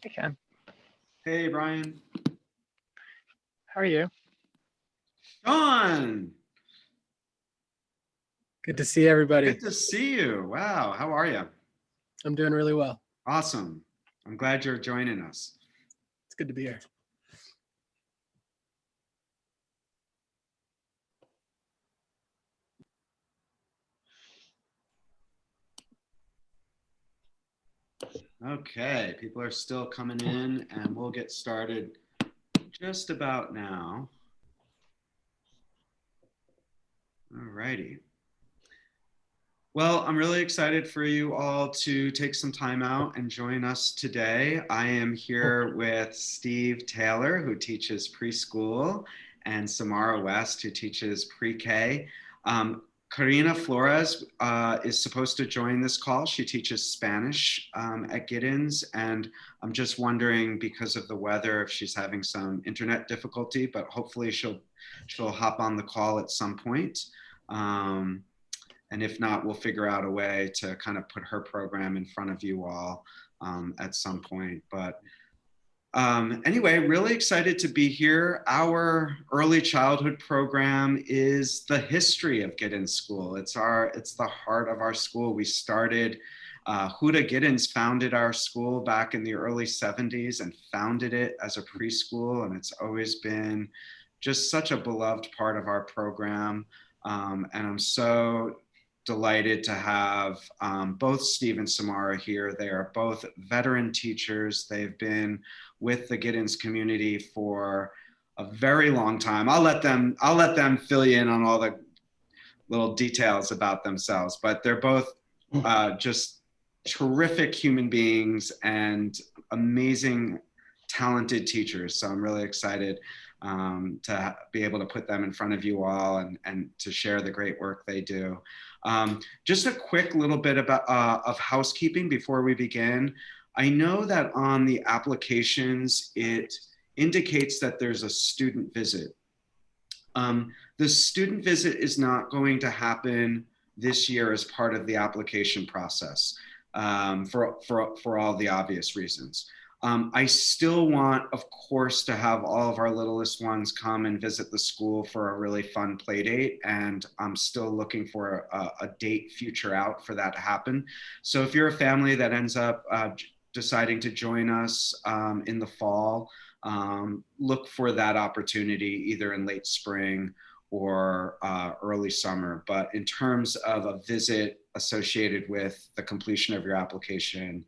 Hey, Ken. Hey, Brian. How are you? Sean, Good to see everybody. good to see you. Wow, how are you? I'm doing really well. Awesome. I'm glad you're joining us. It's good to be here. Okay, people are still coming in, and we'll get started just about now. All righty. Well, I'm really excited for you all to take some time out and join us today. I am here with Steve Taylor, who teaches preschool, and Samara West, who teaches pre-K. Karina Flores is supposed to join this call. She teaches Spanish at Giddens, and I'm just wondering, because of the weather, if she's having some internet difficulty, but hopefully she'll hop on the call at some point. And if not, we'll figure out a way to kind of put her program in front of you all at some point. But anyway, really excited to be here. Our early childhood program is the history of Giddens School. It's the heart of our school. We started, Huda Giddens founded our school back in the early 70s and founded it as a preschool. And it's always been just such a beloved part of our program. And I'm so delighted to have both Steve and Samara here. They are both veteran teachers. They've been with the Giddens community for a very long time. I'll let them fill you in on all the little details about themselves, but they're both just terrific human beings and amazing, talented teachers. So I'm really excited to be able to put them in front of you all and to share the great work they do. Just a quick little bit about, of housekeeping before we begin. I know that on the applications, it indicates that there's a student visit. The student visit is not going to happen this year as part of the application process for all the obvious reasons. I still want, of course, to have all of our littlest ones come and visit the school for a really fun play date. And I'm still looking for a date future out for that to happen. So if you're a family that ends up deciding to join us in the fall, look for that opportunity either in late spring or early summer. But in terms of a visit associated with the completion of your application,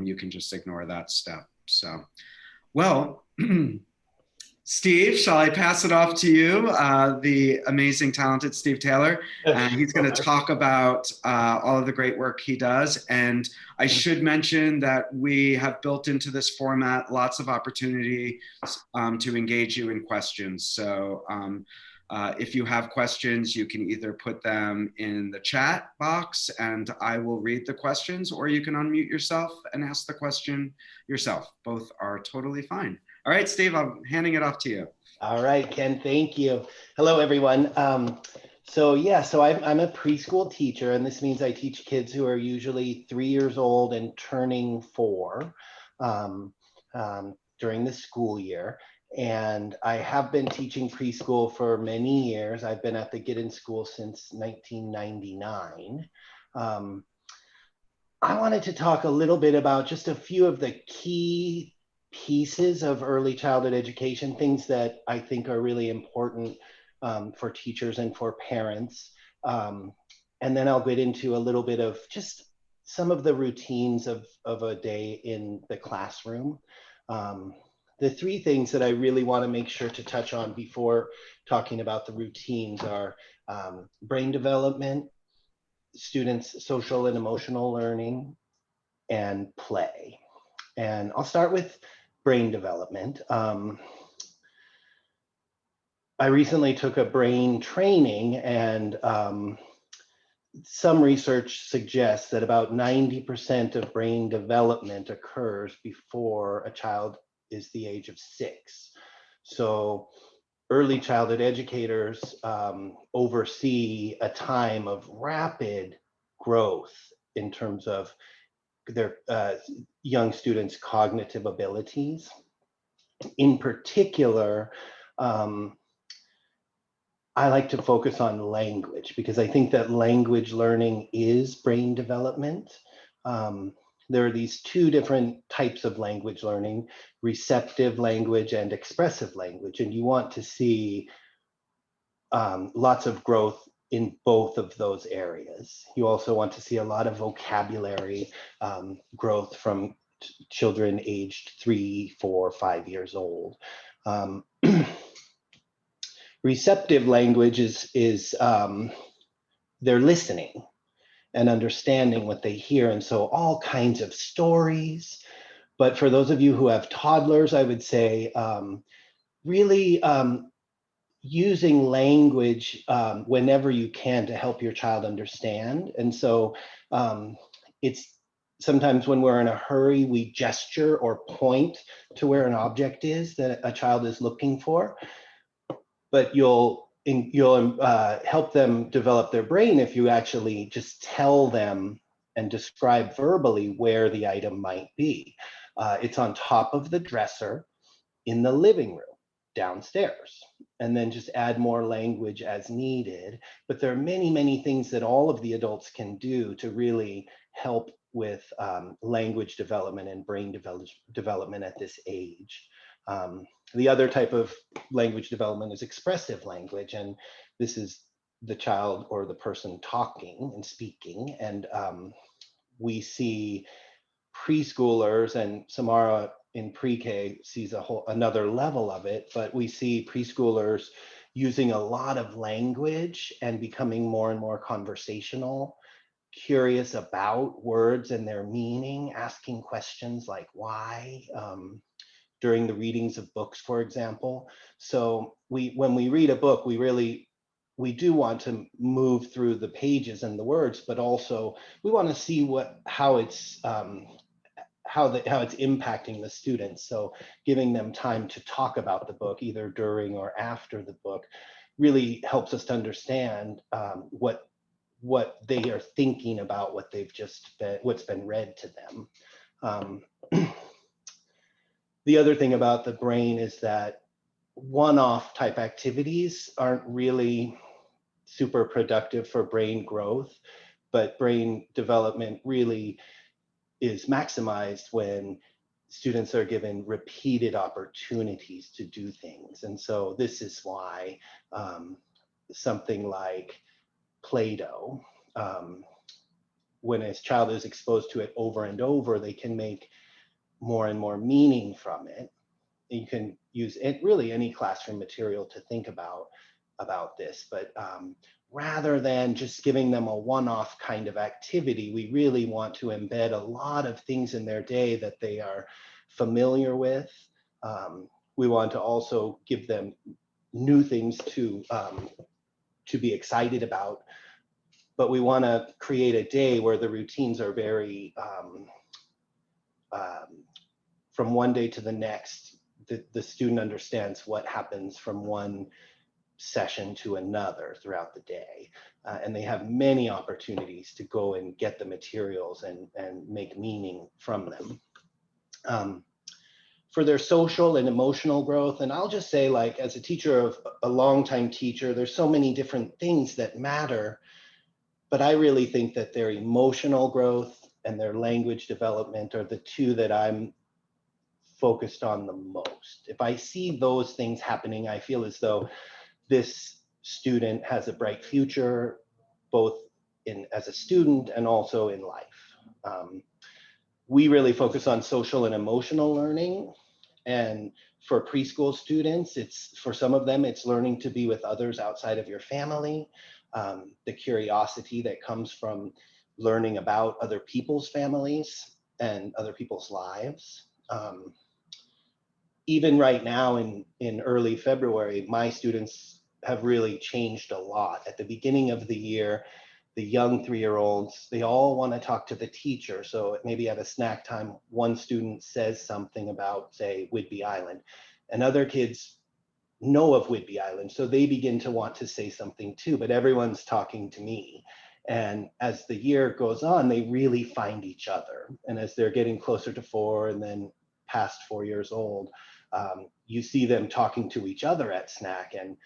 you can just ignore that step. So, well, Steve, shall I pass it off to you, the amazing, talented Steve Taylor? And he's going to talk about all of the great work he does. And I should mention that we have built into this format lots of opportunity to engage you in questions. So if you have questions, you can either put them in the chat box and I will read the questions, or you can unmute yourself and ask the question yourself. Both are totally fine. All right, Steve, I'm handing it off to you. All right, Ken, thank you. Hello, everyone. So I'm a preschool teacher, and this means I teach kids who are usually 3 years old and turning 4 during the school year. And I have been teaching preschool for many years. I've been at the Giddens School since 1999. I wanted to talk a little bit about just a few of the key pieces of early childhood education, things that I think are really important for teachers and for parents. And then I'll get into a little bit of just some of the routines of a day in the classroom. The three things that I really want to make sure to touch on before talking about the routines are brain development, students' social and emotional learning, and play. And I'll start with brain development. I recently took a brain training, and some research suggests that about 90% of brain development occurs before a child is the age of 6. So early childhood educators oversee a time of rapid growth in terms of young students' cognitive abilities. In particular, I like to focus on language because I think that language learning is brain development. There are these two different types of language learning, receptive language and expressive language, and you want to see lots of growth in both of those areas. You also want to see a lot of vocabulary growth from children aged 3, 4, 5 years old. Receptive language is they're listening and understanding what they hear. And so all kinds of stories. But for those of you who have toddlers, I would say really using language whenever you can to help your child understand. And so it's sometimes when we're in a hurry, we gesture or point to where an object is that a child is looking for. But you'll help them develop their brain if you actually just tell them and describe verbally where the item might be. It's on top of the dresser in the living room downstairs, and then just add more language as needed. But there are many, many things that all of the adults can do to really help with language development and brain development at this age. The other type of language development is expressive language, and this is the child or the person talking and speaking. And we see preschoolers, and Samara in pre-K sees another level of it, but we see preschoolers using a lot of language and becoming more and more conversational, curious about words and their meaning, asking questions like why, during the readings of books, for example. So when we read a book, we do want to move through the pages and the words, but also we want to see how it's impacting the students. So giving them time to talk about the book, either during or after the book, really helps us to understand what they are thinking about what's been read to them. The other thing about the brain is that one-off type activities aren't really super productive for brain growth, but brain development really is maximized when students are given repeated opportunities to do things. And so this is why something like Play-Doh, when a child is exposed to it over and over, they can make more and more meaning from it. You can use it, really any classroom material to think about this, but rather than just giving them a one-off kind of activity, we really want to embed a lot of things in their day that they are familiar with. We want to also give them new things to be excited about, but we want to create a day where the routines are very from one day to the next. The student understands what happens from one session to another throughout the day. And they have many opportunities to go and get the materials and make meaning from them. For their social and emotional growth, and I'll just say, like, as a teacher, of a longtime teacher, there's so many different things that matter, but I really think that their emotional growth and their language development are the two that I'm focused on the most. If I see those things happening, I feel as though this student has a bright future, both as a student and also in life. We really focus on social and emotional learning. And for preschool students, for some of them, it's learning to be with others outside of your family, the curiosity that comes from learning about other people's families and other people's lives. Even right now in early February, my students have really changed a lot. At the beginning of the year, the young 3-year-olds, they all want to talk to the teacher. So maybe at a snack time, one student says something about, say, Whidbey Island, and other kids know of Whidbey Island. So they begin to want to say something too, but everyone's talking to me. And as the year goes on, they really find each other. And as they're getting closer to 4 and then past 4 years old, you see them talking to each other at snack, and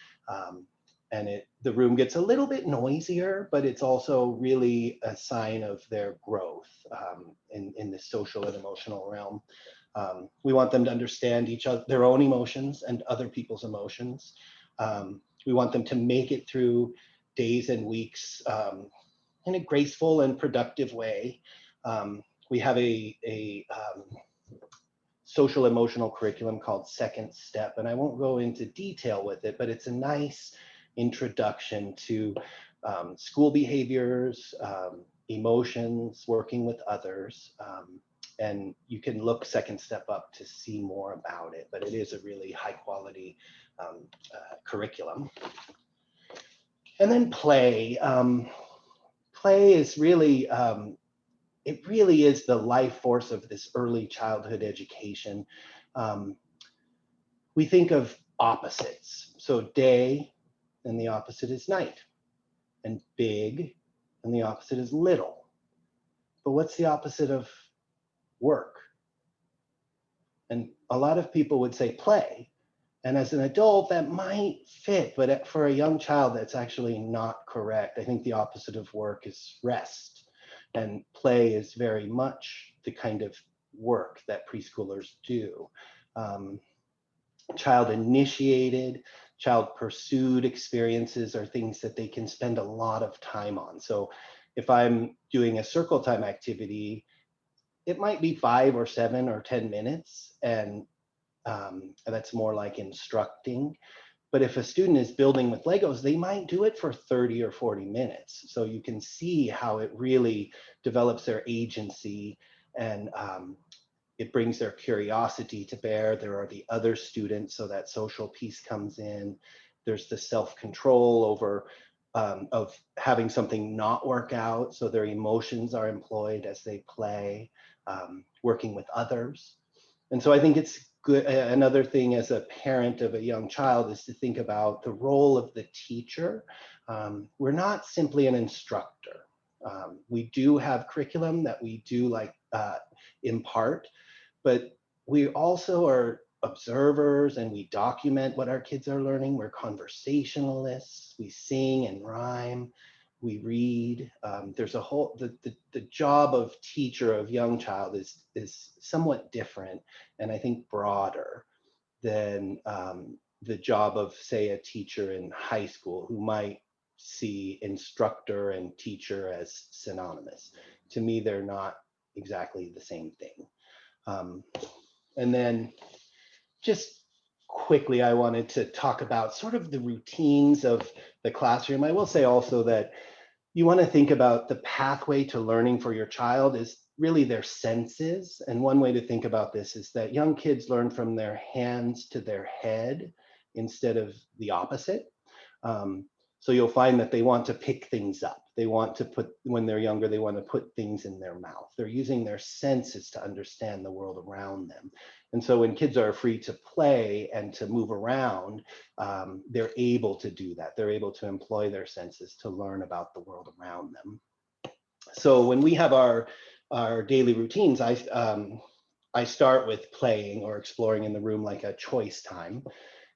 the room gets a little bit noisier, but it's also really a sign of their growth in the social and emotional realm. We want them to understand each other, their own emotions and other people's emotions. We want them to make it through days and weeks in a graceful and productive way. We have a social emotional curriculum called Second Step, and I won't go into detail with it, but it's a nice introduction to school behaviors, emotions, working with others, and you can look Second Step up to see more about it, but it is a really high quality curriculum. And then play. Play is really, it really is the life force of this early childhood education. We think of opposites. So day, and the opposite is night, and big, and the opposite is little. But what's the opposite of work? And a lot of people would say play. And as an adult, that might fit, but for a young child, that's actually not correct. I think the opposite of work is rest. And play is very much the kind of work that preschoolers do. Child initiated, child pursued experiences are things that they can spend a lot of time on. So if I'm doing a circle time activity, it might be 5 or 7 or 10 minutes, and that's more like instructing. But if a student is building with Legos, they might do it for 30 or 40 minutes. So you can see how it really develops their agency, and it brings their curiosity to bear. There are the other students, so that social piece comes in. There's the self-control over of having something not work out, so their emotions are employed as they play, working with others. And so I think it's good. Another thing as a parent of a young child is to think about the role of the teacher. We're not simply an instructor. We do have curriculum that we do impart, but we also are observers, and we document what our kids are learning. We're conversationalists. We sing and rhyme. We read. There's a whole, the job of teacher of young child is somewhat different, and I think broader than the job of, say, a teacher in high school, who might see instructor and teacher as synonymous. To me, they're not exactly the same thing. And then just quickly, I wanted to talk about sort of the routines of the classroom. I will say also that you want to think about the pathway to learning for your child is really their senses. And one way to think about this is that young kids learn from their hands to their head instead of the opposite. So you'll find that they want to pick things up. They want to put, when they're younger, they want to put things in their mouth. They're using their senses to understand the world around them. And so when kids are free to play and to move around, they're able to do that. They're able to employ their senses to learn about the world around them. So when we have our daily routines, I start with playing or exploring in the room, like a choice time.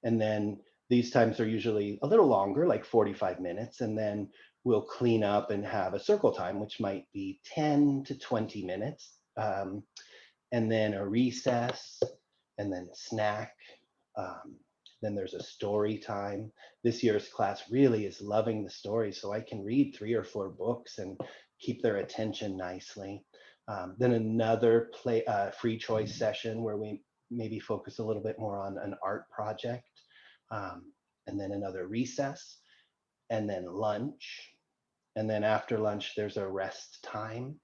And then these times are usually a little longer, like 45 minutes. And then we'll clean up and have a circle time, which might be 10 to 20 minutes. And then a recess, and then snack. Then there's a story time. This year's class really is loving the story, so I can read 3 or 4 books and keep their attention nicely. Then another free choice session where we maybe focus a little bit more on an art project. And then another recess, and then lunch. And then after lunch, there's a rest time.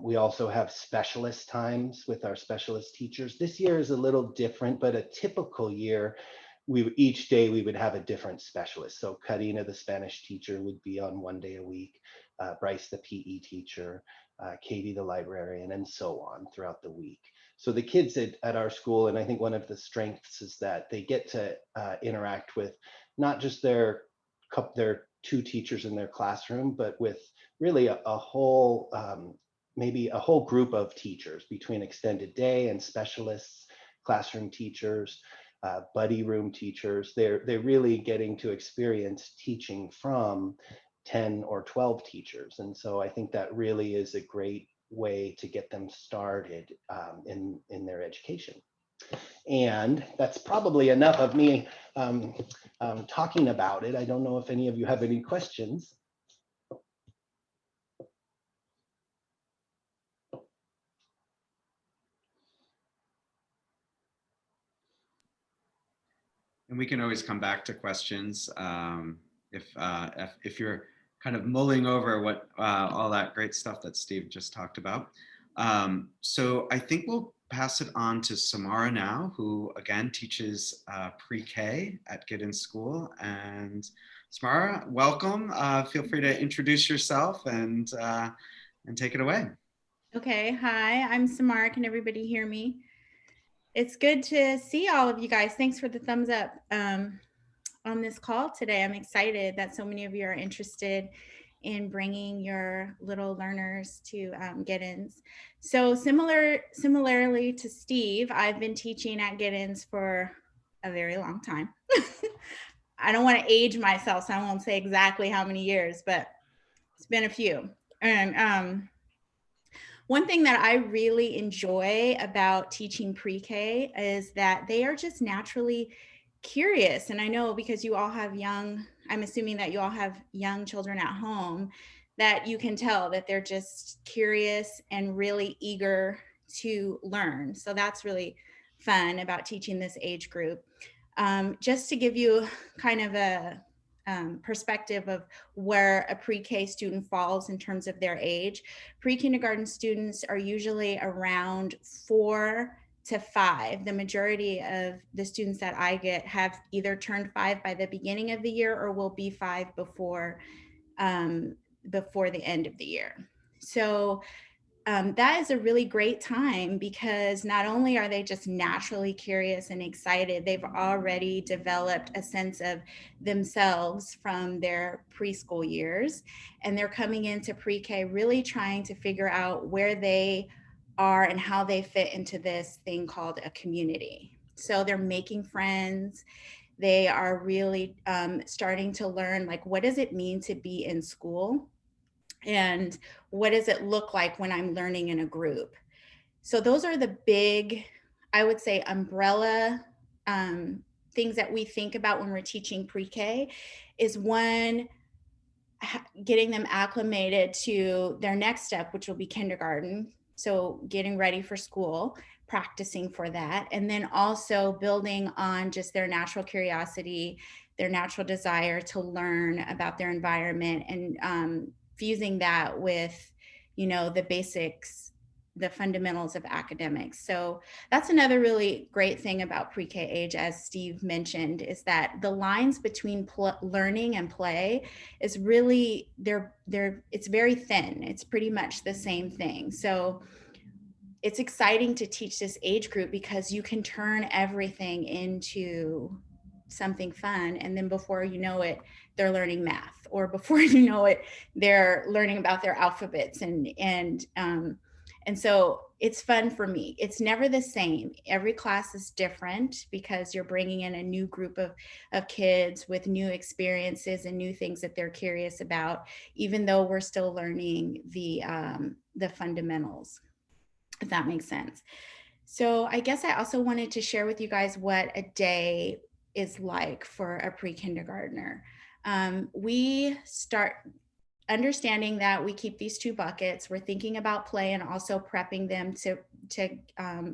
We also have specialist times with our specialist teachers. This year is a little different, but a typical year, each day we would have a different specialist. So Karina, the Spanish teacher, would be on 1 day a week, Bryce, the PE teacher, Katie, the librarian, and so on throughout the week. So the kids at our school, and I think one of the strengths is that they get to interact with not just their 2 teachers in their classroom, but with really a whole, maybe a whole group of teachers between extended day and specialists, classroom teachers, buddy room teachers. They're really getting to experience teaching from 10 or 12 teachers. And so I think that really is a great way to get them started in their education. And that's probably enough of me talking about it. I don't know if any of you have any questions. And we can always come back to questions if you're kind of mulling over what all that great stuff that Steve just talked about. So I think we'll pass it on to Samara now, who again teaches pre-K at Giddens School. And Samara, welcome. Feel free to introduce yourself and take it away. Okay, hi, I'm Samara. Can everybody hear me? It's good to see all of you guys. Thanks for the thumbs up on this call today. I'm excited that so many of you are interested in bringing your little learners to Giddens. So similarly to Steve, I've been teaching at Giddens for a very long time. I don't want to age myself, so I won't say exactly how many years, but it's been a few. And one thing that I really enjoy about teaching pre-K is that they are just naturally curious. And I know because you all have I'm assuming that you all have young children at home, that you can tell that they're just curious and really eager to learn. So that's really fun about teaching this age group. Just to give you kind of a perspective of where a pre-K student falls in terms of their age. Pre-kindergarten students are usually around 4 to 5. The majority of the students that I get have either turned 5 by the beginning of the year or will be 5 before the end of the year. So that is a really great time because not only are they just naturally curious and excited, they've already developed a sense of themselves from their preschool years, and they're coming into pre-K really trying to figure out where they are and how they fit into this thing called a community. So they're making friends. They are really starting to learn, like, what does it mean to be in school? And what does it look like when I'm learning in a group? So those are the big, I would say, umbrella things that we think about when we're teaching pre-K is one, getting them acclimated to their next step, which will be kindergarten. So getting ready for school, practicing for that, and then also building on just their natural curiosity, their natural desire to learn about their environment, and fusing that with, the basics, the fundamentals of academics. So that's another really great thing about pre-K age, as Steve mentioned, is that the lines between learning and play is really, it's very thin. It's pretty much the same thing. So it's exciting to teach this age group because you can turn everything into something fun, and then before you know it, they're learning math, or before you know it, they're learning about their alphabets, and so it's fun for me. It's never the same. Every class is different because you're bringing in a new group of kids with new experiences and new things that they're curious about, even though we're still learning the fundamentals, if that makes sense. So I guess I also wanted to share with you guys what a day is like for a pre-kindergartner. We start understanding that we keep these 2 buckets. We're thinking about play and also prepping them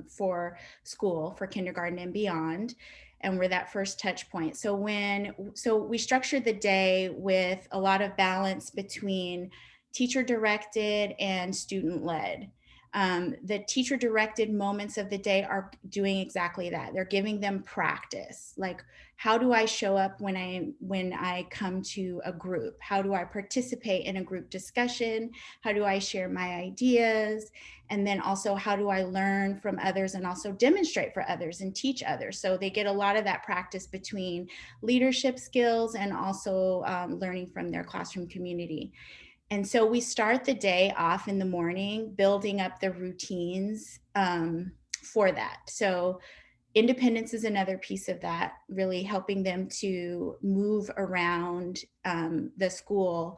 for school, for kindergarten and beyond. And we're that first touch point. So we structured the day with a lot of balance between teacher directed and student led. The teacher directed moments of the day are doing exactly that. They're giving them practice. Like, how do I show up when I come to a group? How do I participate in a group discussion? How do I share my ideas? And then also, how do I learn from others and also demonstrate for others and teach others? So they get a lot of that practice between leadership skills and also learning from their classroom community. And so we start the day off in the morning, building up the routines for that. So independence is another piece of that, really helping them to move around the school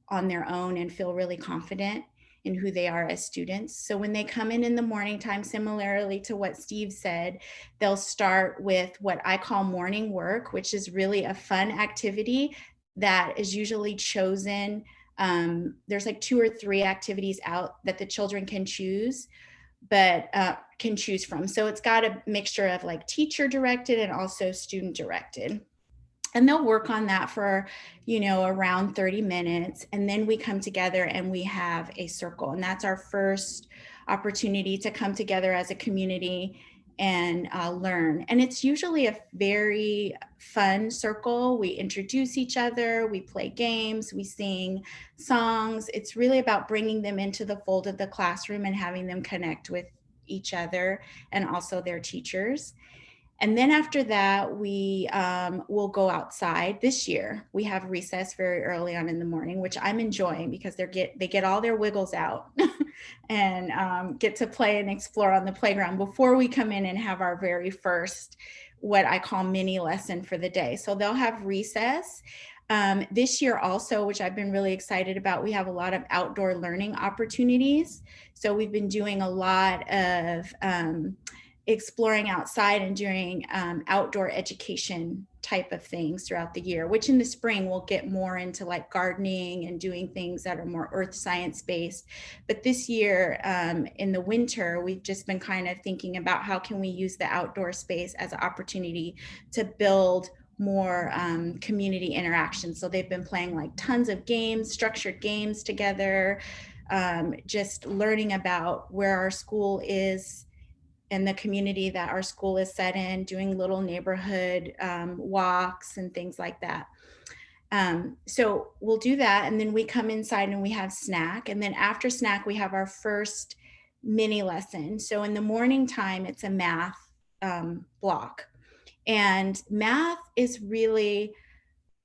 on their own and feel really confident in who they are as students. So when they come in the morning time, similarly to what Steve said, they'll start with what I call morning work, which is really a fun activity that is usually chosen. There's like 2 or 3 activities out that the children can choose, but can choose from. So it's got a mixture of like teacher directed and also student directed. And they'll work on that for, around 30 minutes. And then we come together and we have a circle. And that's our first opportunity to come together as a community and learn. And it's usually a very fun circle. We introduce each other, we play games, we sing songs. It's really about bringing them into the fold of the classroom and having them connect with each other and also their teachers. And then after that, we will go outside. This year, we have recess very early on in the morning, which I'm enjoying because they get all their wiggles out and get to play and explore on the playground before we come in and have our very first, what I call mini lesson for the day. So they'll have recess. This year also, which I've been really excited about, we have a lot of outdoor learning opportunities. So we've been doing a lot of exploring outside and doing outdoor education type of things throughout the year, which in the spring we'll get more into like gardening and doing things that are more earth science based. But this year in the winter, we've just been kind of thinking about how can we use the outdoor space as an opportunity to build more community interaction. So they've been playing like tons of games, structured games together, just learning about where our school is and the community that our school is set in, doing little neighborhood walks and things like that. So we'll do that. And then we come inside and we have snack. And then after snack, we have our first mini lesson. So in the morning time, it's a math block. And math is really,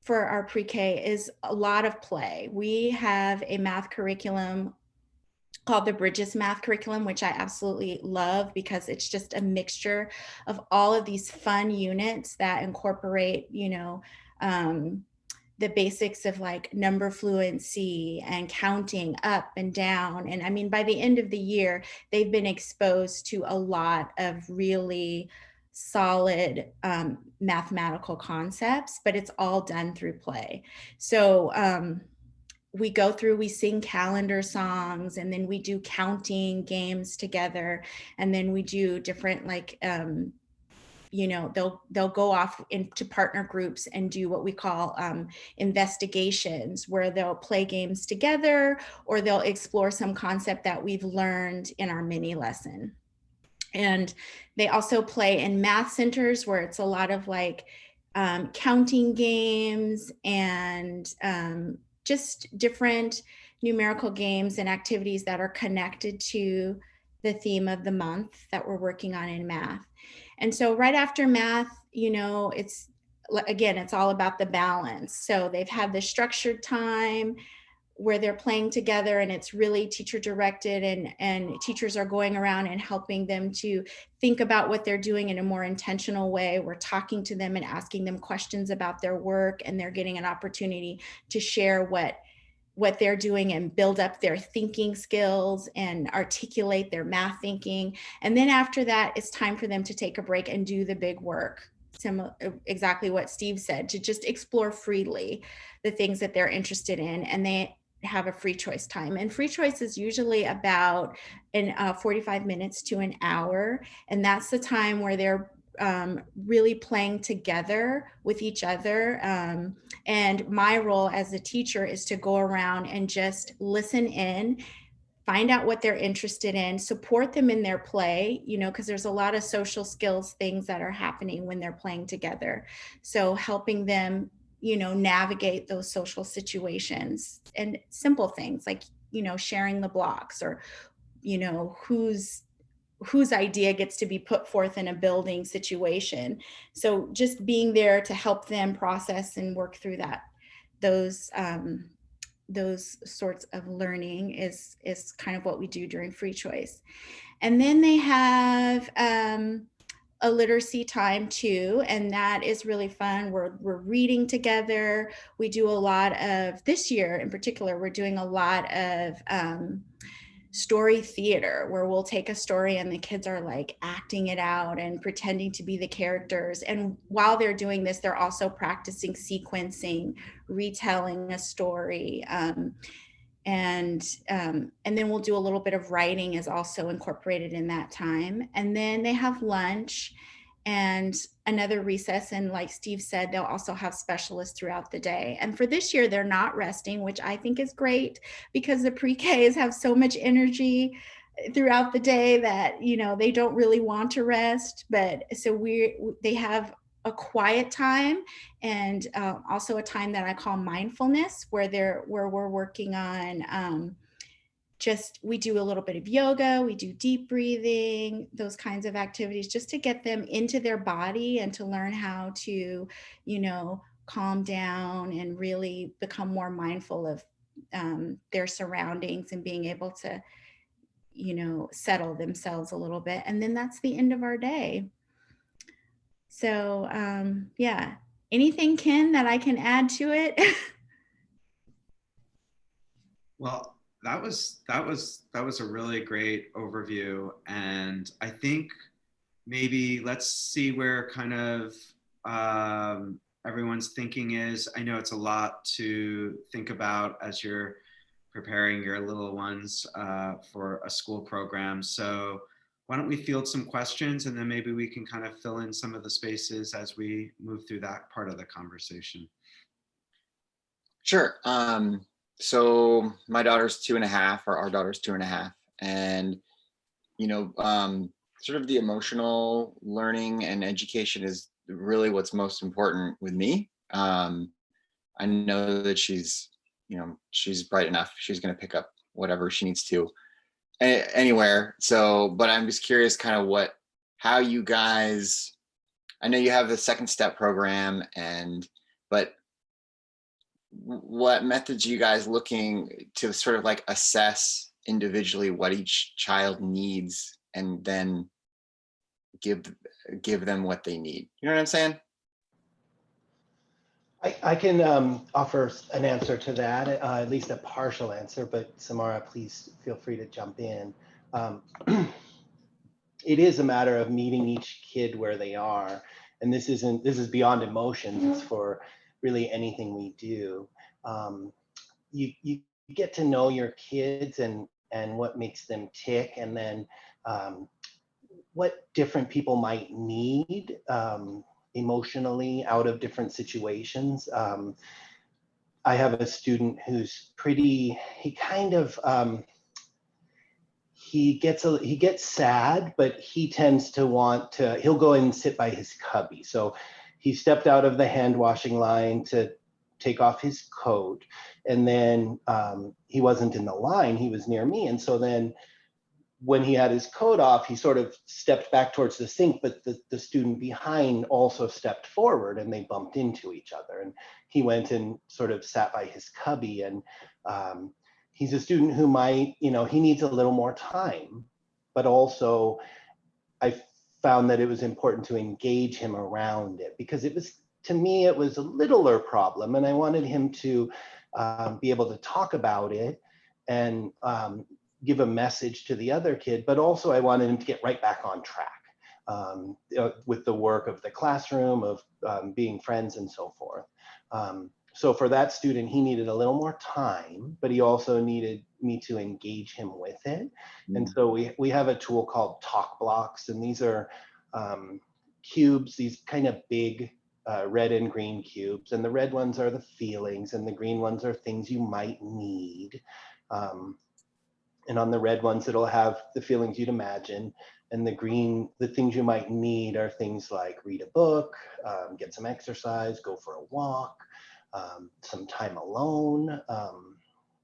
for our pre-K, is a lot of play. We have a math curriculum called the Bridges Math Curriculum, which I absolutely love because it's just a mixture of all of these fun units that incorporate, the basics of like number fluency and counting up and down. And I mean, by the end of the year, they've been exposed to a lot of really solid mathematical concepts, but it's all done through play. So, we go through, we sing calendar songs, and then we do counting games together. And then we do different, like, they'll go off into partner groups and do what we call investigations, where they'll play games together or they'll explore some concept that we've learned in our mini lesson. And they also play in math centers where it's a lot of like counting games and just different numerical games and activities that are connected to the theme of the month that we're working on in math. And so right after math, it's all about the balance. So they've had the structured time where they're playing together and it's really teacher directed, and teachers are going around and helping them to think about what they're doing in a more intentional way. We're talking to them and asking them questions about their work, and they're getting an opportunity to share what they're doing and build up their thinking skills and articulate their math thinking. And then after that, it's time for them to take a break and do the big work. Exactly what Steve said, to just explore freely the things that they're interested in. And they have a free choice time. And free choice is usually about 45 minutes to an hour. And that's the time where they're really playing together with each other. And my role as a teacher is to go around and just listen in find out what they're interested in, support them in their play, you know, because there's a lot of social skills things that are happening when they're playing together. So helping them, you know, navigate those social situations and simple things like, you know, sharing the blocks, or, you know, whose idea gets to be put forth in a building situation. So just being there to help them process and work through those sorts of learning is kind of what we do during free choice. And then they have a literacy time too, and that is really fun. We're reading together. We do a lot of, this year in particular, we're doing a lot of story theater, where we'll take a story and the kids are like acting it out and pretending to be the characters. And while they're doing this, they're also practicing sequencing, retelling a story. And then we'll do a little bit of writing is also incorporated in that time. And then they have lunch and another recess. And like Steve said, they'll also have specialists throughout the day. And for this year, they're not resting, which I think is great, because the pre-Ks have so much energy throughout the day that, you know, they don't really want to rest. But so they have a quiet time, and also a time that I call mindfulness, where we're working on we do a little bit of yoga, we do deep breathing, those kinds of activities, just to get them into their body and to learn how to, you know, calm down and really become more mindful of their surroundings and being able to, you know, settle themselves a little bit. And then that's the end of our day. So yeah, anything, Ken, that I can add to it? Well, that was a really great overview, and I think maybe let's see where kind of everyone's thinking is. I know it's a lot to think about as you're preparing your little ones for a school program. So why don't we field some questions, and then maybe we can kind of fill in some of the spaces as we move through that part of the conversation. Sure. So my daughter's 2.5, or our daughter's 2.5. And, you know, sort of the emotional learning and education is really what's most important with me. I know that she's bright enough. She's going to pick up whatever she needs to anywhere. So, but I'm just curious kind of how you guys, I know you have the second step program, but what methods are you guys looking to sort of like assess individually what each child needs, and then give them what they need? You know what I'm saying? I can offer an answer to that, at least a partial answer, but Samara, please feel free to jump in. It is a matter of meeting each kid where they are. And this is beyond emotions, it's for really anything we do. You get to know your kids and what makes them tick, and then what different people might need emotionally out of different situations. I have a student who's he gets sad, but he tends to he'll go and sit by his cubby. So he stepped out of the hand washing line to take off his coat, and then he wasn't in the line, he was near me. And so then when he had his coat off, he sort of stepped back towards the sink, but the student behind also stepped forward, and they bumped into each other. And he went and sort of sat by his cubby. And he's a student who might, he needs a little more time, but also I found that it was important to engage him around it, because to me, it was a littler problem, and I wanted him to be able to talk about it and give a message to the other kid, but also I wanted him to get right back on track with the work of the classroom, of being friends and so forth. So for that student, he needed a little more time, but he also needed me to engage him with it. Mm-hmm. And so we have a tool called Talk Blocks, and these are cubes, these kind of big red and green cubes. And the red ones are the feelings, and the green ones are things you might need. And on the red ones, it'll have the feelings you'd imagine. And the green, the things you might need are things like read a book, get some exercise, go for a walk, some time alone,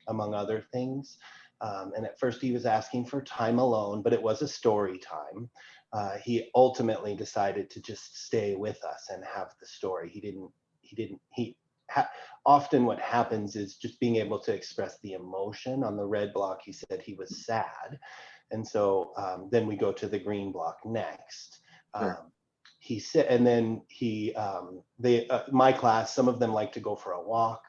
among other things. And at first he was asking for time alone, but it was a story time. He ultimately decided to just stay with us and have the story. Often what happens is just being able to express the emotion. On the red block, he said he was sad. And so then we go to the green block next. Sure. He said, and then my class, some of them like to go for a walk.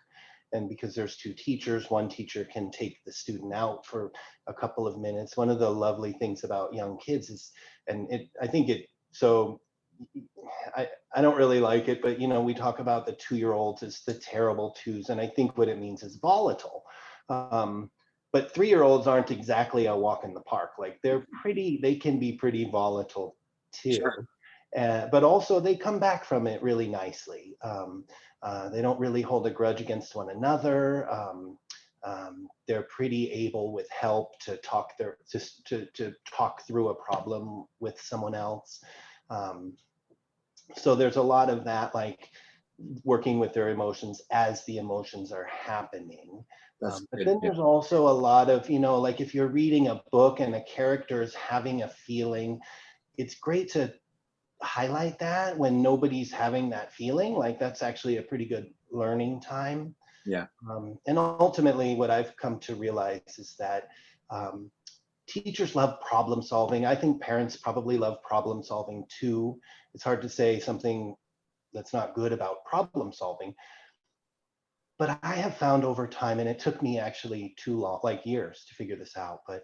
And because there's two teachers, one teacher can take the student out for a couple of minutes. One of the lovely things about young kids is, I don't really like it, but we talk about the 2-year-olds as the terrible twos, and I think what it means is volatile. But 3-year-olds aren't exactly a walk in the park. Like they can be pretty volatile too. Sure. But also they come back from it really nicely. They don't really hold a grudge against one another. They're pretty able with help to talk to talk through a problem with someone else. So there's a lot of that, like working with their emotions as the emotions are happening. That's But good. then there's also a lot of, like if you're reading a book and a character is having a feeling, it's great to highlight that when nobody's having that feeling. Like that's actually a pretty good learning time. Yeah. And ultimately what I've come to realize is that teachers love problem solving. I think parents probably love problem solving too. It's hard to say something that's not good about problem solving. But I have found over time, and it took me actually too long, like years to figure this out, but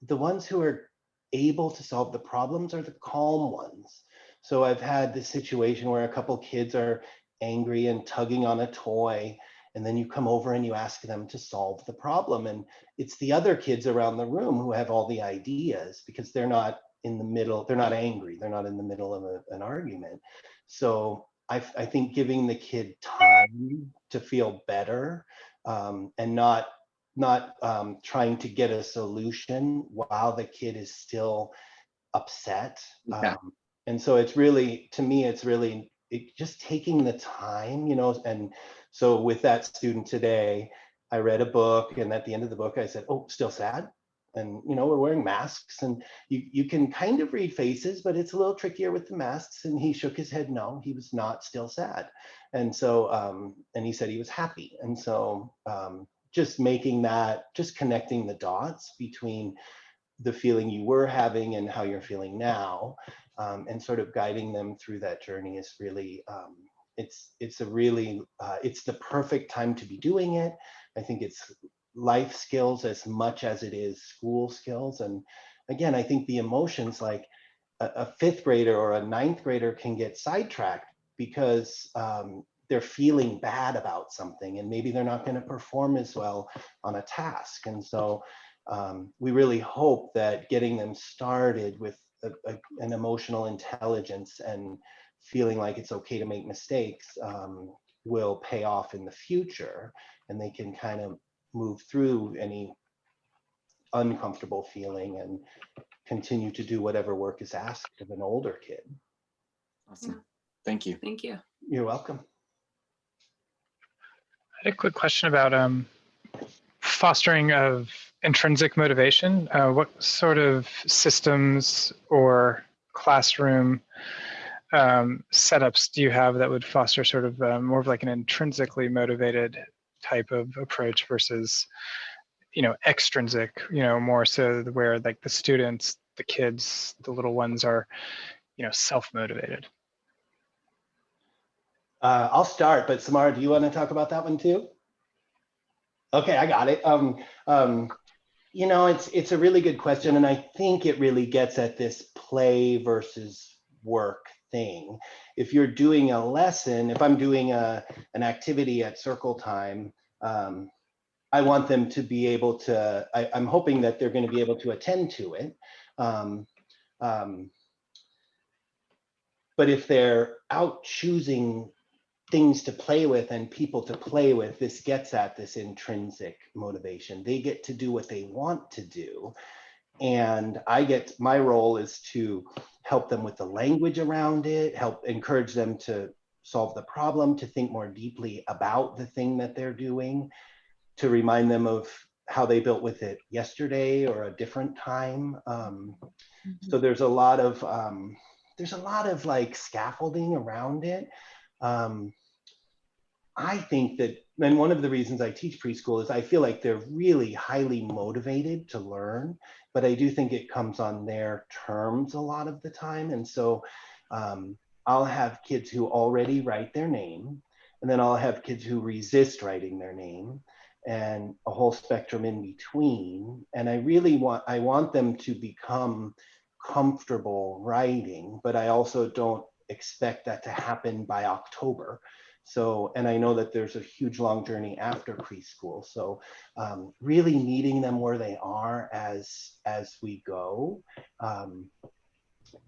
the ones who are able to solve the problems are the calm ones. So I've had this situation where a couple kids are angry and tugging on a toy, and then you come over and you ask them to solve the problem. And it's the other kids around the room who have all the ideas because they're not in the middle, they're not angry, they're not in the middle of an argument. So I think giving the kid time to feel better and not trying to get a solution while the kid is still upset. Yeah. And so it's really, to me, it's really just taking the time, and so with that student today, I read a book, and at the end of the book, I said, "Oh, still sad?" And we're wearing masks, and you can kind of read faces, but it's a little trickier with the masks. And he shook his head, no, he was not still sad. And so, and he said he was happy. And so just making that, just connecting the dots between the feeling you were having and how you're feeling now, and sort of guiding them through that journey is really, it's the perfect time to be doing it. I think it's life skills as much as it is school skills. And again, I think the emotions, like a 5th grader or a 9th grader can get sidetracked because they're feeling bad about something, and maybe they're not going to perform as well on a task. And so we really hope that getting them started with an emotional intelligence and feeling like it's okay to make mistakes will pay off in the future, and they can kind of move through any uncomfortable feeling and continue to do whatever work is asked of an older kid. Awesome. Thank you. Thank you. You're welcome. I had a quick question about fostering of intrinsic motivation. What sort of systems or classroom setups do you have that would foster sort of more of like an intrinsically motivated type of approach versus, extrinsic, more so where like the students, the kids, the little ones are, self-motivated? I'll start, but Samara, do you want to talk about that one too? Okay, I got it. It's a really good question, and I think it really gets at this play versus work thing. If you're doing a lesson, if I'm doing an activity at circle time, I want them to be able to, I'm hoping that they're going to be able to attend to it. But if they're out choosing things to play with and people to play with, this gets at this intrinsic motivation. They get to do what they want to do. And my role is to help them with the language around it, help encourage them to solve the problem, to think more deeply about the thing that they're doing, to remind them of how they built with it yesterday or a different time. So there's a lot of like scaffolding around it. I think that, and one of the reasons I teach preschool is I feel like they're really highly motivated to learn, but I do think it comes on their terms a lot of the time. And so I'll have kids who already write their name, and then I'll have kids who resist writing their name, and a whole spectrum in between. And I want them to become comfortable writing, but I also don't expect that to happen by October. So, and I know that there's a huge long journey after preschool. So really meeting them where they are as we go.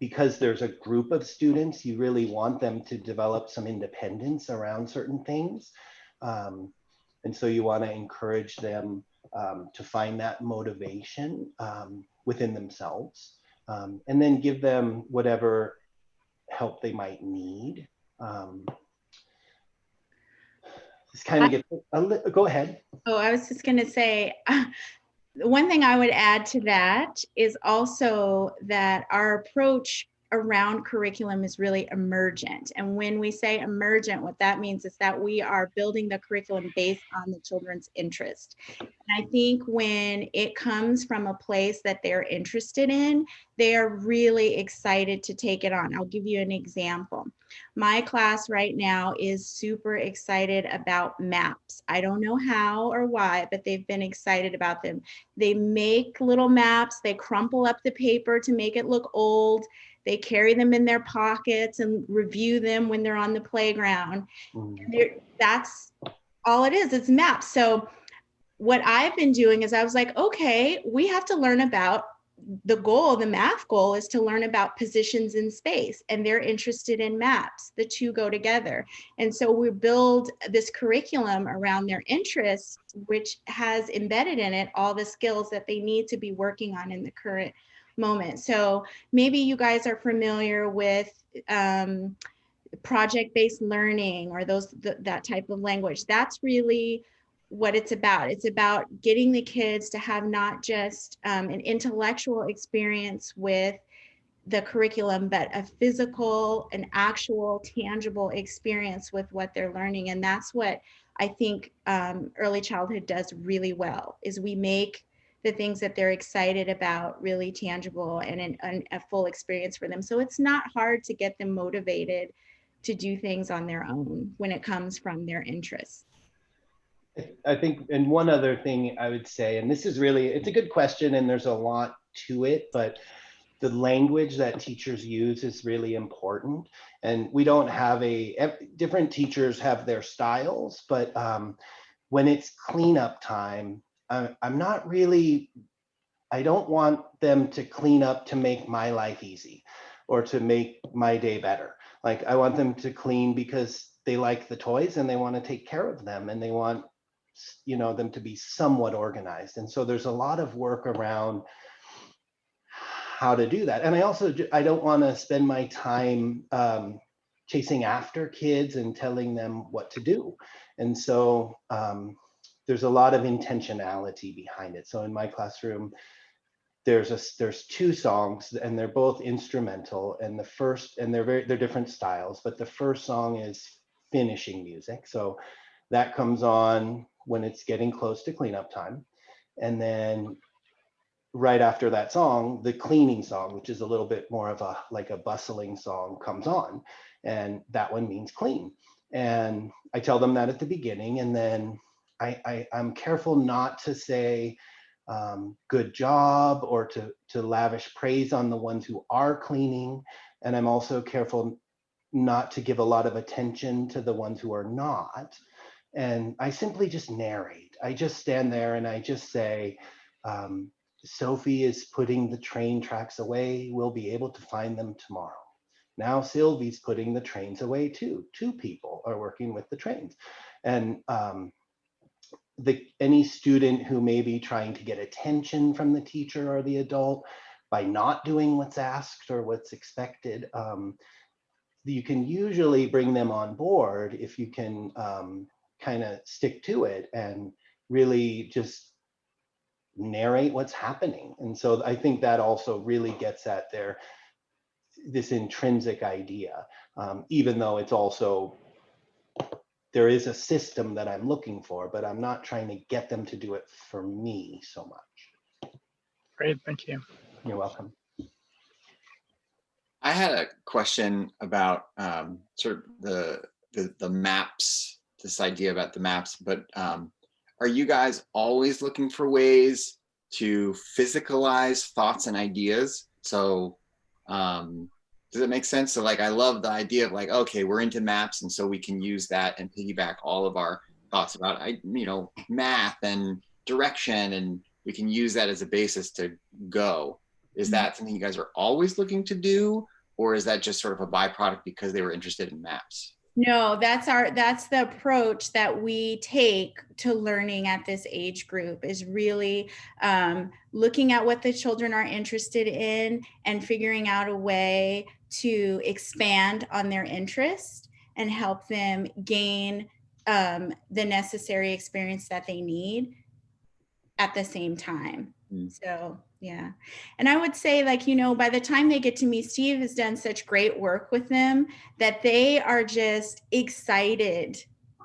Because there's a group of students, you really want them to develop some independence around certain things. And so you want to encourage them to find that motivation within themselves, and then give them whatever help they might need. This kind of gets go ahead. Oh, I was just going to say, one thing I would add to that is also that our approach around curriculum is really emergent. And when we say emergent, what that means is that we are building the curriculum based on the children's interest. And I think when it comes from a place that they're interested in, they are really excited to take it on. I'll give you an example. My class right now is super excited about maps. I don't know how or why, but they've been excited about them. They make little maps, they crumple up the paper to make it look old. They carry them in their pockets and review them when they're on the playground. That's all it is, it's maps. So what I've been doing is I was like, okay, we have to learn about the goal. The math goal is to learn about positions in space, and they're interested in maps. The two go together. And so we build this curriculum around their interests, which has embedded in it all the skills that they need to be working on in the current moment. So maybe you guys are familiar with project-based learning or that type of language. That's really what it's about. It's about getting the kids to have not just an intellectual experience with the curriculum, but a physical, an actual, tangible experience with what they're learning. And that's what I think early childhood does really well, is we make the things that they're excited about really tangible and a full experience for them. So it's not hard to get them motivated to do things on their own when it comes from their interests. I think, and one other thing I would say, and this is really, it's a good question and there's a lot to it, but the language that teachers use is really important. And we don't have different teachers have their styles, but when it's cleanup time, I'm not really, I don't want them to clean up to make my life easy or to make my day better. Like I want them to clean because they like the toys and they want to take care of them and they want, you know, them to be somewhat organized. And so there's a lot of work around how to do that. And I don't want to spend my time chasing after kids and telling them what to do. And so there's a lot of intentionality behind it. So in my classroom, there's two songs and they're both instrumental, and they're different styles, but the first song is finishing music. So that comes on when it's getting close to cleanup time. And then right after that song, the cleaning song, which is a little bit more of a bustling song, comes on, and that one means clean. And I tell them that at the beginning, and then I'm careful not to say good job or to lavish praise on the ones who are cleaning. And I'm also careful not to give a lot of attention to the ones who are not. And I simply just narrate. I just stand there and I just say, Sophie is putting the train tracks away. We'll be able to find them tomorrow. Now Sylvie's putting the trains away too. 2 people are working with the trains. And any student who may be trying to get attention from the teacher or the adult by not doing what's asked or what's expected, you can usually bring them on board if you can kind of stick to it and really just narrate what's happening. And so I think that also really gets at this intrinsic idea, even though it's also, there is a system that I'm looking for, but I'm not trying to get them to do it for me so much. Great, thank you. You're welcome. I had a question about sort of the maps, this idea about the maps, but are you guys always looking for ways to physicalize thoughts and ideas? So does it make sense? So like, I love the idea of like, okay, we're into maps, and so we can use that and piggyback all of our thoughts about, math and direction, and we can use that as a basis to go. Is that something you guys are always looking to do? Or is that just sort of a byproduct because they were interested in maps? No, that's the approach that we take to learning at this age group, is really looking at what the children are interested in and figuring out a way to expand on their interest and help them gain the necessary experience that they need at the same time. So yeah. And I would say, like, by the time they get to me, Steve has done such great work with them that they are just excited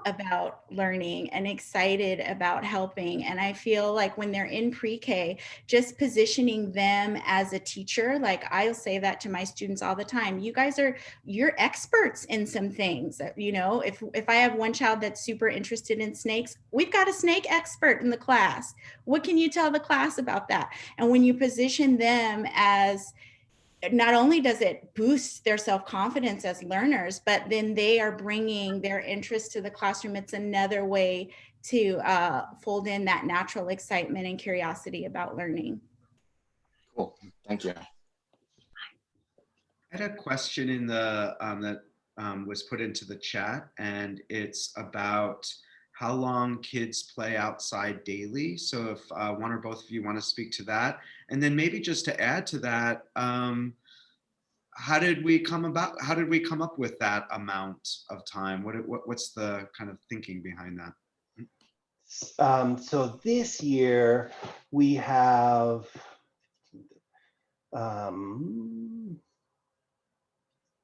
about learning and excited about helping. And I feel like when they're in pre-K, just positioning them as a teacher, like I'll say that to my students all the time, you're experts in some things. If I have one child that's super interested in snakes, we've got a snake expert in the class. What can you tell the class about that? And when you position them as, not only does it boost their self-confidence as learners, but then they are bringing their interest to the classroom. It's another way to fold in that natural excitement and curiosity about learning. Cool, thank you. I had a question in the that was put into the chat, and it's about how long kids play outside daily. So if one or both of you want to speak to that, and then maybe just to add to that, how did we come up with that amount of time? What's the kind of thinking behind that? So this year we have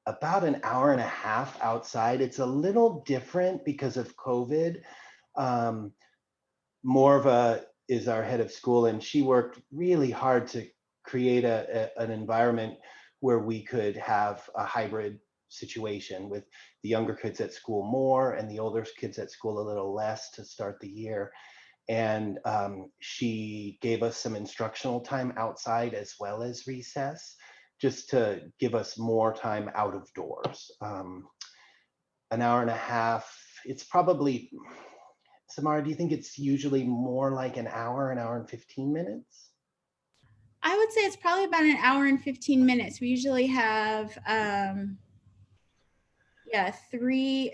about an hour and a half outside. It's a little different because of COVID. Morva is our head of school, and she worked really hard to create an environment where we could have a hybrid situation with the younger kids at school more and the older kids at school a little less to start the year. And she gave us some instructional time outside as well as recess, just to give us more time out of doors. An hour and a half, it's probably, Samara, do you think it's usually more like an hour and 15 minutes? I would say it's probably about an hour and 15 minutes. We usually have,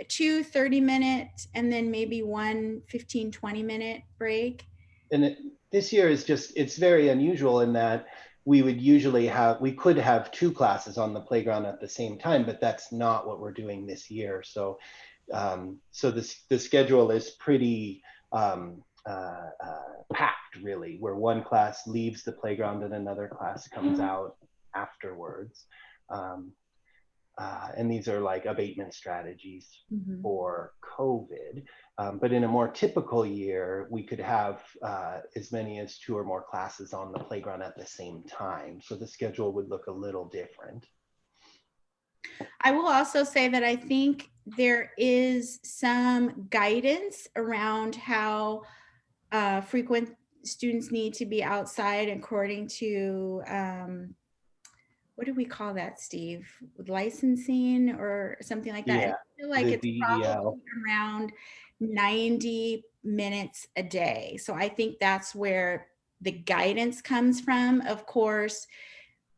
two 30-minute and then maybe one 15, 20-minute break. And this year is it's very unusual in that we could have 2 classes on the playground at the same time, but that's not what we're doing this year. So the schedule is pretty packed, really, where one class leaves the playground and another class comes out afterwards. And these are like abatement strategies for COVID. But in a more typical year, we could have as many as 2 or more classes on the playground at the same time. So the schedule would look a little different. I will also say that I think there is some guidance around how frequent students need to be outside according to, what do we call that, Steve? Licensing or something like that? Yeah, I feel like it's probably around 90 minutes a day. So I think that's where the guidance comes from. Of course,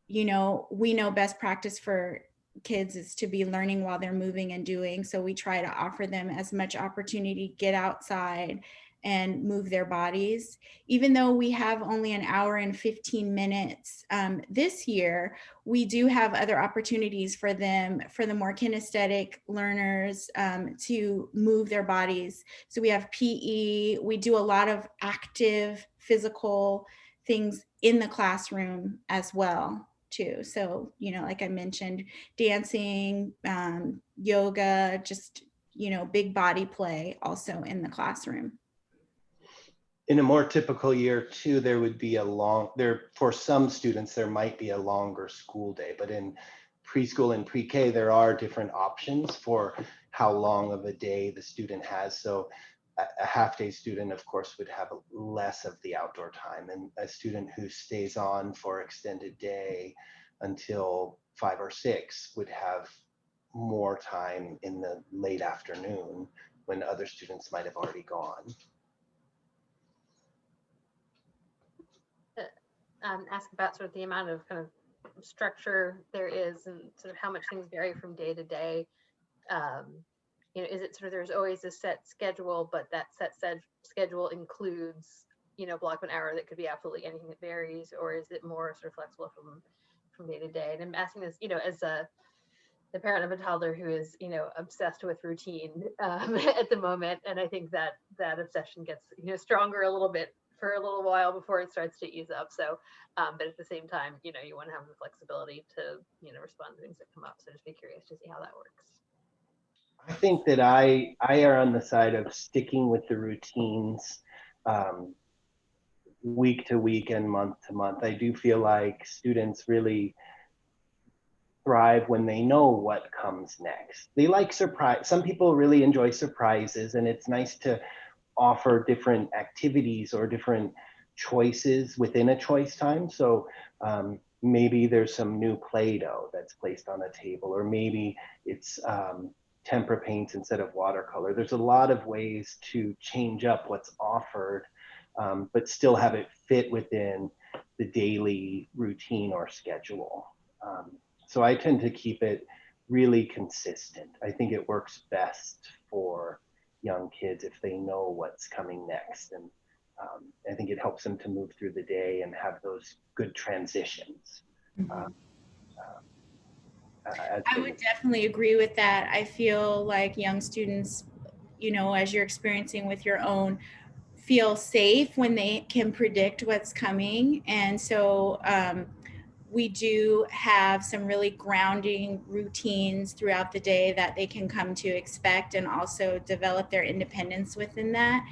we know best practice for kids is to be learning while they're moving and doing. So we try to offer them as much opportunity to get outside and move their bodies. Even though we have only an hour and 15 minutes this year, we do have other opportunities for them, for the more kinesthetic learners, to move their bodies. So we have PE, we do a lot of active physical things in the classroom as well too. So, you know, like I mentioned, dancing, yoga, just, you know, big body play also in the classroom. In a more typical year too, there would be for some students, there might be a longer school day, but in preschool and pre-K, there are different options for how long of a day the student has. So a half-day student, of course, would have less of the outdoor time, and a student who stays on for extended day until 5 or 6 would have more time in the late afternoon when other students might have already gone. Ask about sort of the amount of kind of structure there is and sort of how much things vary from day to day. You know, is it sort of there's always a set schedule, but that set schedule includes, you know, block of an hour that could be absolutely anything that varies, or is it more sort of flexible from day to day? And I'm asking this, you know, as the parent of a toddler who is, you know, obsessed with routine at the moment, and I think that obsession gets, you know, stronger a little bit for a little while before it starts to ease up. So, but at the same time, you know, you want to have the flexibility to, you know, respond to things that come up. So just be curious to see how that works. I think that I are on the side of sticking with the routines week to week and month to month. I do feel like students really thrive when they know what comes next. They like surprise. Some people really enjoy surprises, and it's nice to offer different activities or different choices within a choice time. So maybe there's some new Play-Doh that's placed on a table, or maybe it's tempera paints instead of watercolor. There's a lot of ways to change up what's offered, but still have it fit within the daily routine or schedule. So I tend to keep it really consistent. I think it works best for young kids if they know what's coming next. And I think it helps them to move through the day and have those good transitions. Mm-hmm. I would definitely agree with that. I feel like young students, you know, as you're experiencing with your own, feel safe when they can predict what's coming. And so we do have some really grounding routines throughout the day that they can come to expect, and also develop their independence within that.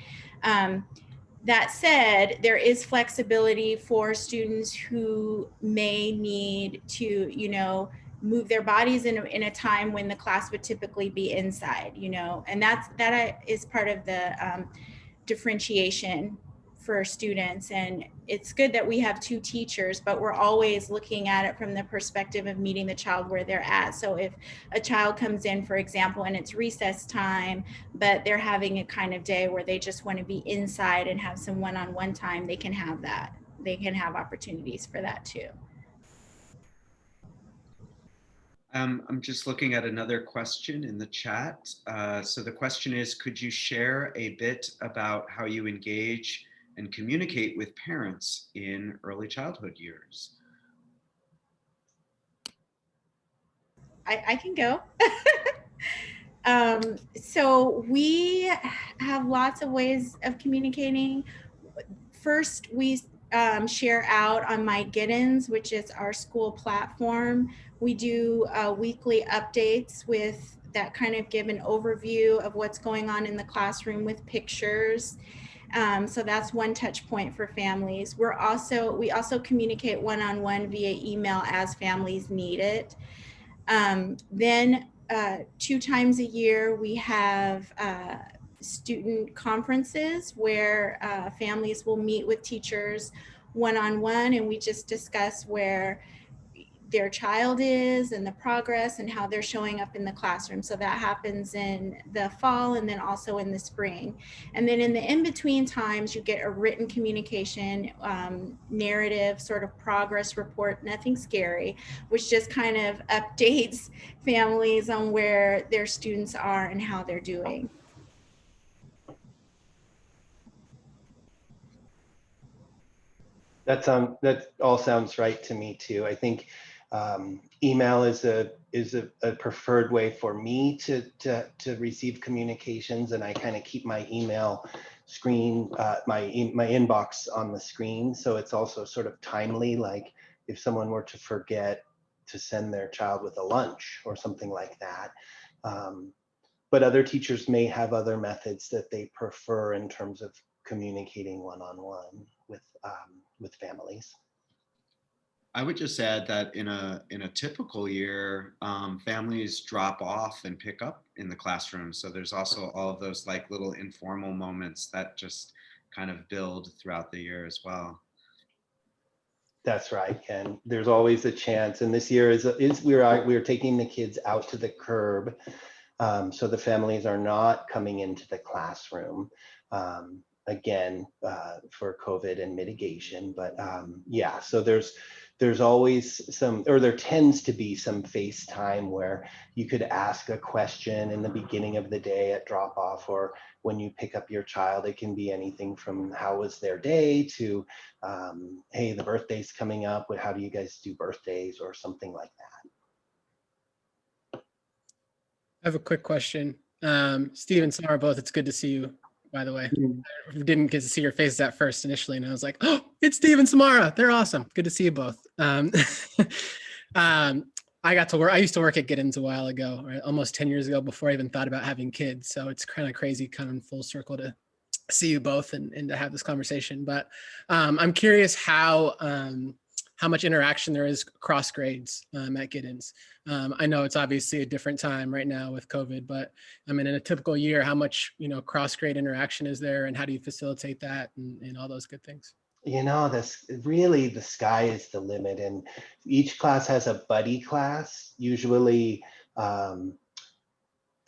That said, there is flexibility for students who may need to, you know, move their bodies in a time when the class would typically be inside, you know, and that is part of the differentiation for students. And it's good that we have two teachers, but we're always looking at it from the perspective of meeting the child where they're at. So if a child comes in, for example, and it's recess time, but they're having a kind of day where they just want to be inside and have some one-on-one time, they can have that. They can have opportunities for that too. I'm just looking at another question in the chat. So the question is, could you share a bit about how you engage and communicate with parents in early childhood years? I can go. So we have lots of ways of communicating. First, we share out on My Get-ins, which is our school platform. We do weekly updates with that kind of give an overview of what's going on in the classroom with pictures. So that's one touch point for families. We also communicate one-on-one via email as families need it. Then 2 times a year, we have student conferences where families will meet with teachers one-on-one, and we just discuss where their child is and the progress and how they're showing up in the classroom. So that happens in the fall and then also in the spring. And then in the in-between times, you get a written communication, narrative, sort of progress report, nothing scary, which just kind of updates families on where their students are and how they're doing. That all sounds right to me too. I think email is a preferred way for me to receive communications, and I kind of keep my email screen, my inbox on the screen, so it's also sort of timely. Like if someone were to forget to send their child with a lunch or something like that. But other teachers may have other methods that they prefer in terms of communicating one-on-one with families. I would just add that in a typical year, families drop off and pick up in the classroom. So there's also all of those like little informal moments that just kind of build throughout the year as well. That's right, and there's always a chance. And this year is we're taking the kids out to the curb, so the families are not coming into the classroom. Again, for COVID and mitigation, but yeah, so there's always some, or there tends to be some FaceTime where you could ask a question in the beginning of the day at drop off, or when you pick up your child. It can be anything from how was their day to, hey, the birthday's coming up, how do you guys do birthdays, or something like that. I have a quick question. Steve and Samara, both, it's good to see you, by the way. I didn't get to see your faces at first initially, and I was like, oh, it's Steve and Samara. They're awesome. Good to see you both. I got to work, I used to work at Giddens a while ago, right? Almost 10 years ago, before I even thought about having kids. So it's kind of crazy, kind of in full circle to see you both and to have this conversation. But I'm curious how much interaction there is across grades at Giddens. I know it's obviously a different time right now with COVID, but I mean, in a typical year, how much, cross-grade interaction is there, and how do you facilitate that and all those good things? This really, the sky is the limit, and each class has a buddy class, usually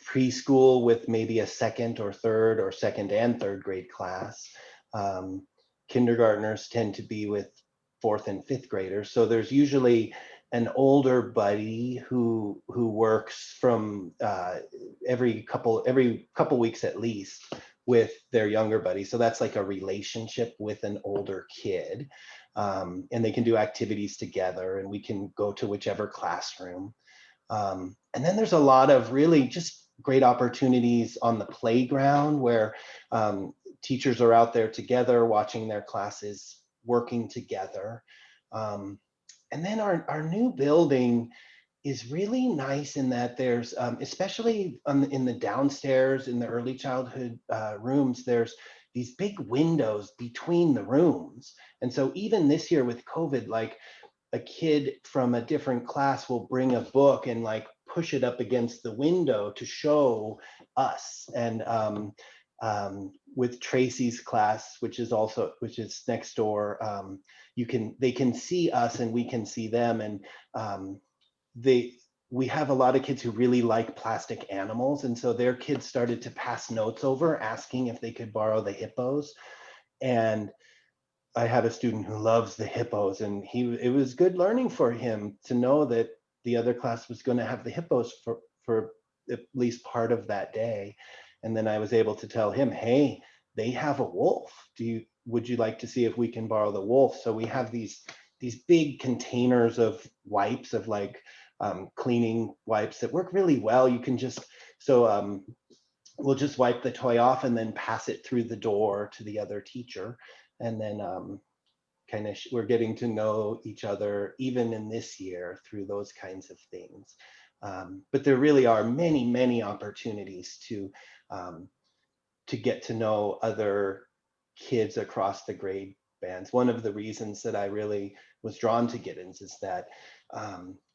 preschool with maybe a second or third, or second and third grade class. Kindergartners tend to be with fourth and fifth graders. So there's usually an older buddy who works from every couple weeks at least with their younger buddy. So that's like a relationship with an older kid. And they can do activities together, and we can go to whichever classroom. And then there's a lot of really just great opportunities on the playground where teachers are out there together watching their classes working together. And then our new building is really nice in that there's, especially in the downstairs in the early childhood rooms, there's these big windows between the rooms. And so even this year with COVID, like a kid from a different class will bring a book and like push it up against the window to show us. And with Tracy's class, which is next door, they can see us and we can see them. And we have a lot of kids who really like plastic animals, and so their kids started to pass notes over asking if they could borrow the hippos. And I had a student who loves the hippos, and it was good learning for him to know that the other class was going to have the hippos for at least part of that day. And then I was able to tell him, hey, they have a wolf. Would you like to see if we can borrow the wolf? So we have these big containers of wipes, of like cleaning wipes that work really well. You can just, we'll just wipe the toy off and then pass it through the door to the other teacher. And then we're getting to know each other even in this year through those kinds of things. But there really are many, many opportunities to get to know other kids across the grade bands. One of the reasons that I really was drawn to Giddens is that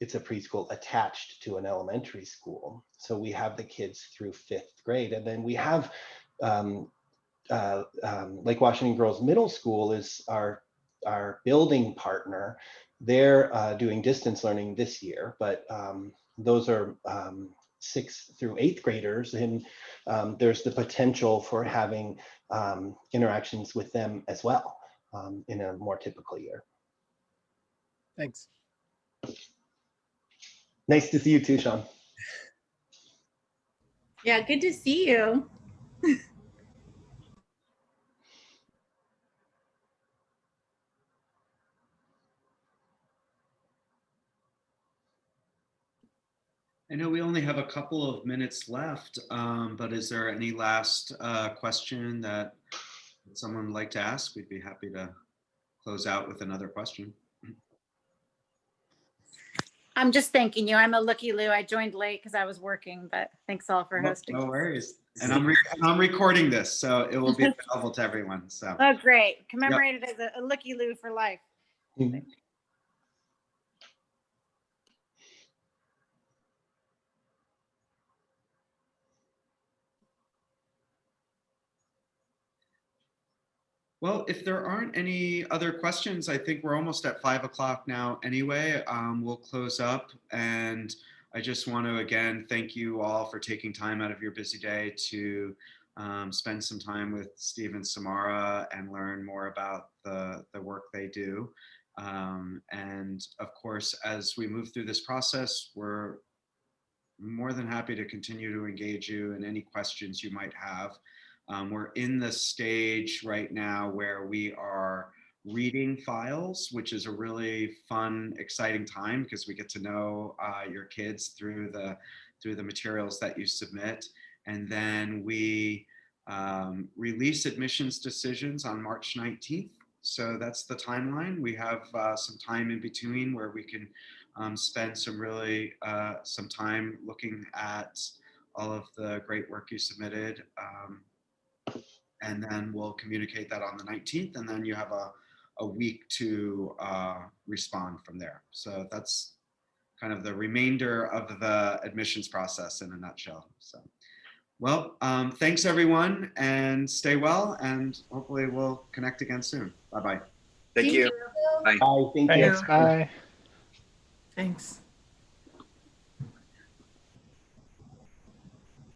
it's a preschool attached to an elementary school. So we have the kids through fifth grade, and then we have Lake Washington Girls Middle School is our building partner. they're doing distance learning this year, but those are 6th through 8th graders, and there's the potential for having interactions with them as well in a more typical year. Thanks. Nice to see you too, Sean. Yeah, good to see you. I know we only have a couple of minutes left, but is there any last question that someone would like to ask? We'd be happy to close out with another question. I'm just thanking you. I'm a looky-loo. I joined late because I was working, but thanks all for hosting. No worries. And I'm recording this, so it will be available to everyone. So. Oh, great. Commemorated as a looky-loo for life. Mhm. Well, if there aren't any other questions, I think we're almost at 5 o'clock now anyway. We'll close up, and I just want to again thank you all for taking time out of your busy day to spend some time with Steve and Samara and learn more about the work they do. And of course, as we move through this process, we're more than happy to continue to engage you in any questions you might have. We're in the stage right now where we are reading files, which is a really fun, exciting time because we get to know your kids through the materials that you submit. And then we release admissions decisions on March 19th. So that's the timeline. We have some time in between where we can spend some time looking at all of the great work you submitted. And then we'll communicate that on the 19th, and then you have a week to respond from there. So that's kind of the remainder of the admissions process in a nutshell. So, well, thanks everyone, and stay well, and hopefully we'll connect again soon. Bye-bye. Thank you. Bye. Bye. Thank you. Thanks. Bye. Thanks.